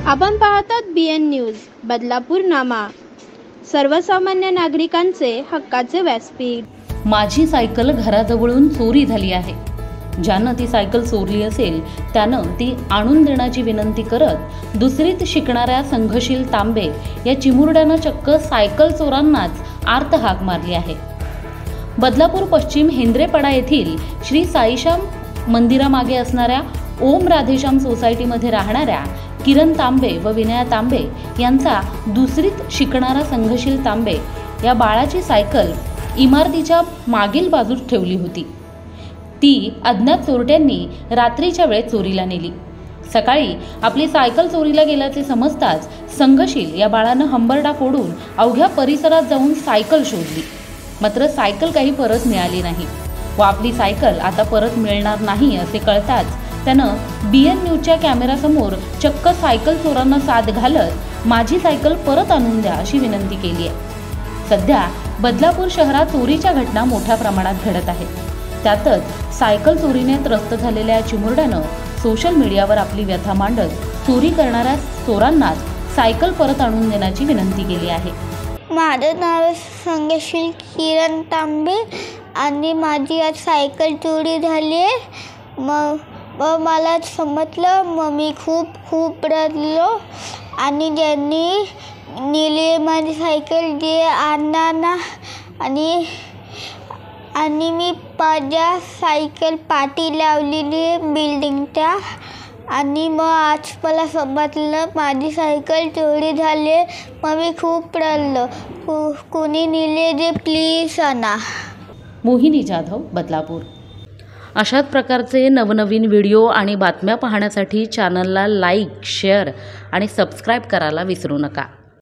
आपण पाहतात BN news Badlapur नामा, सर्वसामान्य नागरिकांचे हक्काचे व्यासपीठ। माझी सायकल घराजवळून चोरी झाली आहे। ज्यानं ती सायकल चोरली असेल त्यानं ती आणून देण्याची विनंती करत दुसरीत शिकणाऱ्या संघशील तांबे या चिमुरड्यानं चक्क सायकल चोरांनाच आर्त हाक मारली आहे। बदलापूर पश्चिम हेंद्रेपाडा येथील श्री साईश्याम मंदिरामागे असणाऱ्या ओम राधेश्याम सोसायटीमध्ये राहणाऱ्या किरण तांबे व विनया तांबे यांचा दुसरीत शिकणारा संघशील तांबे या बाळाची सायकल इमारतीच्या मागील बाजूस ठेवली होती। ती अज्ञात चोरट्यांनी रात्रीच्या वेळेत चोरीला नेली। सकाळी आपली सायकल चोरीला गेल्याचे समजताच संघशील या बाळानं हंबरडा फोडून अवघ्या परिसरात जाऊन सायकल शोधली, मात्र सायकल काही परत मिळाली नाही व आपली सायकल आता परत मिळणार नाही असे कळताच त्यानं BN न्यूजच्या कॅमेरासमोर चक्क सायकल चोरांना साथ घालत माझी सायकल परत आणून द्या अशी विनंती केली आहे। सध्या बदलापूर शहरात चोरीच्या घटना मोठ्या प्रमाणात घडत आहेत। त्यातच सायकल चोरीने त्रस्त झालेल्या चिमुरड्यानं सोशल मीडियावर आपली व्यथा मांडत चोरी करणाऱ्या चोरांनाच सायकल परत आणून देण्याची विनंती केली आहे। माझं नाव संघशील किरण तांबे आणि माझी आज सायकल चोरी झाली आहे। मग मला समजलं, मग मी खूप रडलो आणि ज्यांनी नेली माझी सायकल जे आणणार आणि मी माझ्या सायकल पाठी लावलेली बिल्डिंगच्या आणि मग आज मला समजलं माझी सायकल चोरी झाली। मग मी खूप रडलो, कोणी नेले जे प्लीज आणा। मोहिनी जाधव, बदलापूर। अशाच प्रकारचे नवनवीन व्हिडिओ आणि बातम्या पाहण्यासाठी चॅनलला लाईक, शेअर आणि सबस्क्राईब करायला विसरू नका।